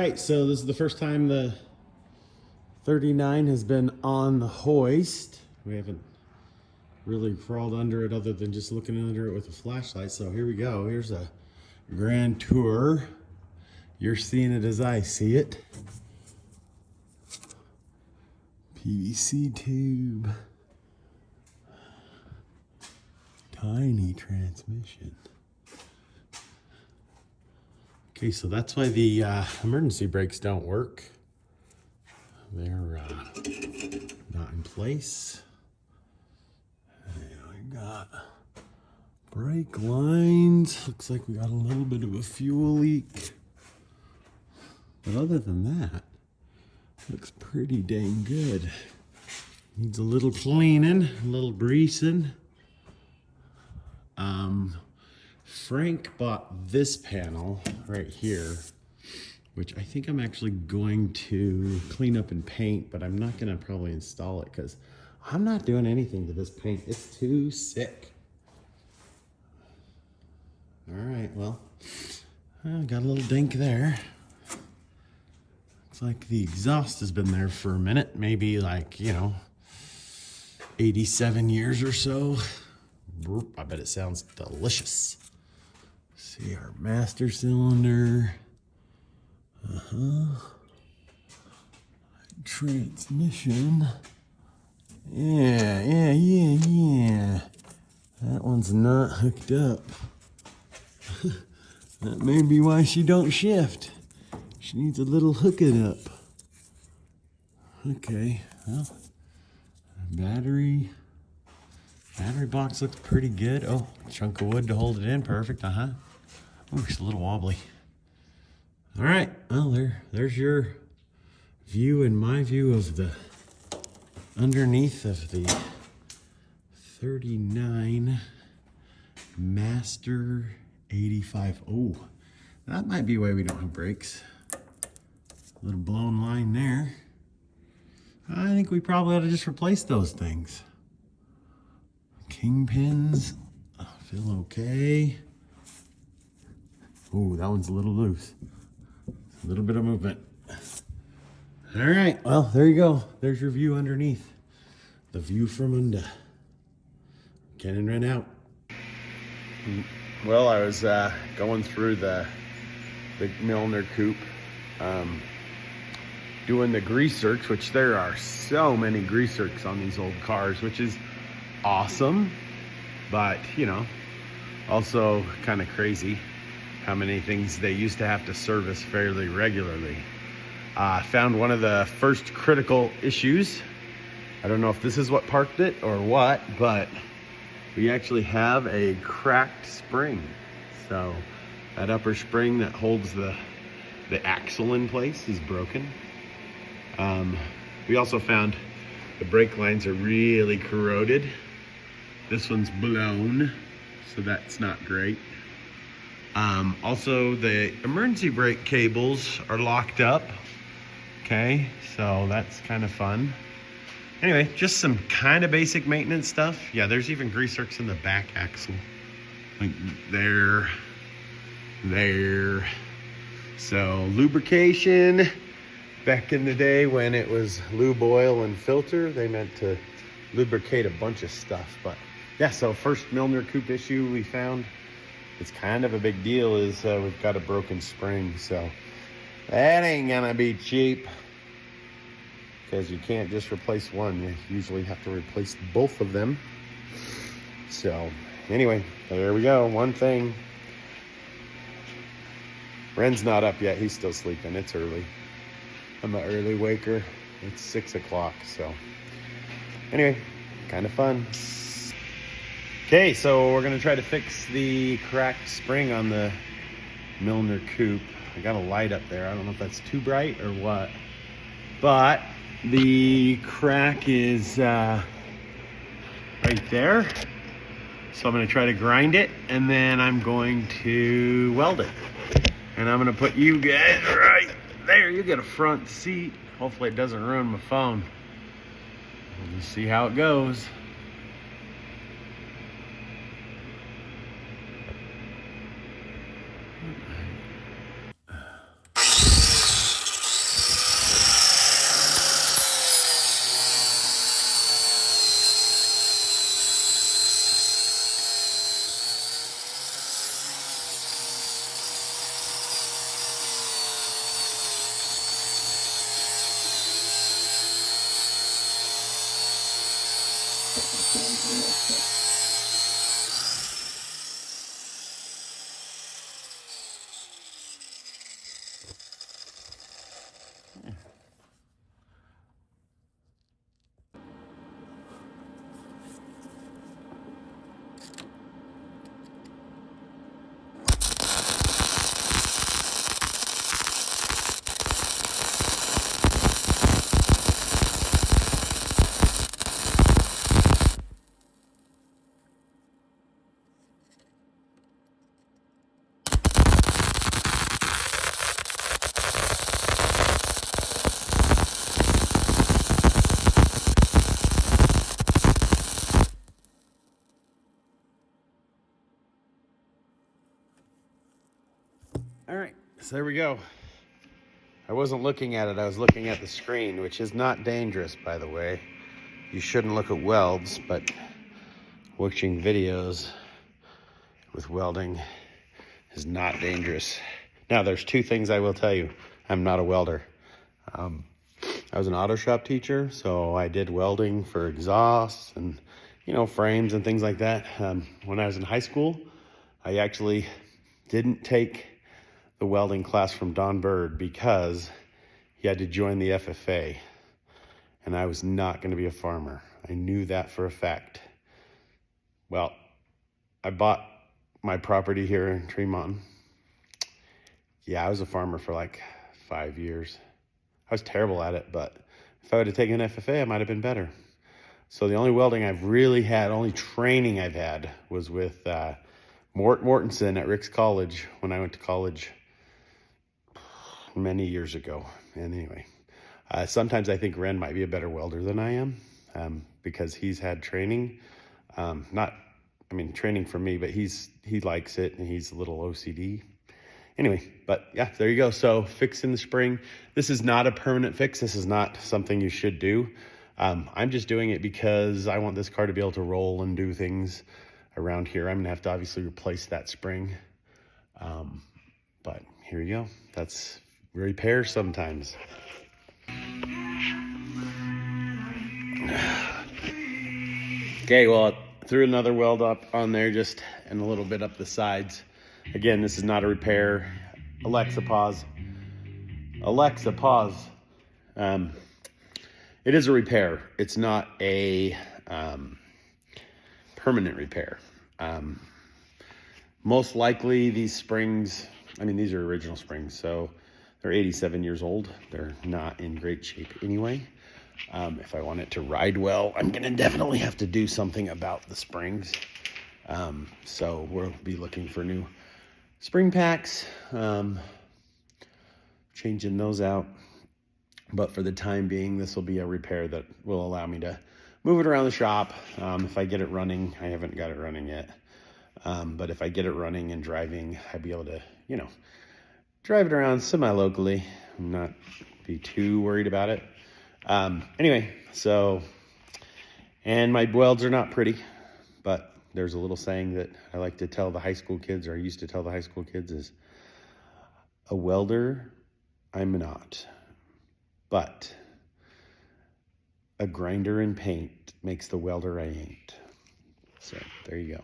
right, so this is the first time the 39 has been on the hoist. We haven't really crawled under it other than just looking under it with a flashlight. So here we go. Here's a grand tour. You're seeing it as I see it. PVC tube. Tiny transmission. Okay, so that's why the emergency brakes don't work. They're not in place. And we got brake lines. Looks like we got a little bit of a fuel leak. But other than that, looks pretty dang good. Needs a little cleaning, a little greasing. Frank bought this panel right here, which I think I'm actually going to clean up and paint, but I'm not gonna probably install it because I'm not doing anything to this paint. It's too sick. All right, well, got a little dink there. Looks like the exhaust has been there for a minute, maybe like, 87 years or so. I bet it sounds delicious. See our master cylinder. Transmission. Yeah. That one's not hooked up. That may be why she don't shift. She needs a little hooking up. Okay, well, battery box looks pretty good. Oh, chunk of wood to hold it in, perfect, Oh, it's a little wobbly. All right, well, there's your view and my view of the underneath of the 39 Master 85. Oh, that might be why we don't have brakes. A little blown line there. I think we probably ought to just replace those things. Kingpins, feel okay. Oh, that one's a little loose. A little bit of movement. All right, well, there you go. There's your view underneath. The view from under. Kenn&Wrenn out. Well, I was going through the Milner Coupe, doing the grease search, which there are so many grease searches on these old cars, which is awesome, but also kind of crazy how many things they used to have to service fairly regularly. Found one of the first critical issues. I don't know if this is what parked it or what, but we actually have a cracked spring. So that upper spring that holds the axle in place is broken. We also found the brake lines are really corroded. This one's blown, so that's not great. Also, the emergency brake cables are locked up. Okay, so that's kind of fun. Anyway, just some kind of basic maintenance stuff. Yeah, there's even grease zerks in the back axle. Like there. So lubrication. Back in the day when it was lube oil and filter, they meant to lubricate a bunch of stuff. But yeah, so first Milner Coupe issue we found, it's kind of a big deal, is we've got a broken spring. So that ain't gonna be cheap, because you can't just replace one. You usually have to replace both of them. So anyway, there we go, one thing. Wren's not up yet, he's still sleeping, it's early. I'm an early waker. It's 6 o'clock, so anyway, kind of fun. Okay, so we're gonna try to fix the cracked spring on the Milner Coupe. I got a light up there. I don't know if that's too bright or what, but the crack is right there. So I'm gonna try to grind it, and then I'm going to weld it. And I'm gonna put you guys right there. You get a front seat. Hopefully it doesn't ruin my phone. We'll just see how it goes. So there we go. I wasn't looking at it, I was looking at the screen, which is not dangerous, by the way. You shouldn't look at welds, but watching videos with welding is not dangerous. Now, there's two things I will tell you. I'm not a welder. I was an auto shop teacher, so I did welding for exhausts and, you know, frames and things like that. When I was in high school, I actually didn't take the welding class from Don Bird because he had to join the FFA, and I was not going to be a farmer. I knew that for a fact. Well, I bought my property here in Tremont. Yeah, I was a farmer for like 5 years. I was terrible at it, but if I would have taken an FFA, I might have been better. So the only welding I've really had, only training I've had, was with Mort Mortensen at Rick's College when I went to college many years ago. And anyway, sometimes I think Wrenn might be a better welder than I am, because he's had training. Training for me, but he likes it, and he's a little OCD. Anyway, but yeah, there you go. So fixing the spring. This is not a permanent fix. This is not something you should do. I'm just doing it because I want this car to be able to roll and do things around here. I'm gonna have to obviously replace that spring. But here you go. That's repair sometimes. Okay, well, I threw another weld up on there, just and a little bit up the sides. Again, this is not a repair. Alexa, pause. Alexa, pause. It is a repair. It's not a permanent repair. Most likely these springs, these are original springs, so they're 87 years old. They're not in great shape anyway. If I want it to ride well, I'm gonna definitely have to do something about the springs. So we'll be looking for new spring packs, changing those out. But for the time being, this will be a repair that will allow me to move it around the shop. If I get it running, I haven't got it running yet. But if I get it running and driving, I'd be able to, drive it around semi-locally and not be too worried about it. Anyway, so, and my welds are not pretty, but there's a little saying that I like to tell the high school kids, or I used to tell the high school kids, is a welder I'm not, but a grinder in paint makes the welder I ain't. So there you go.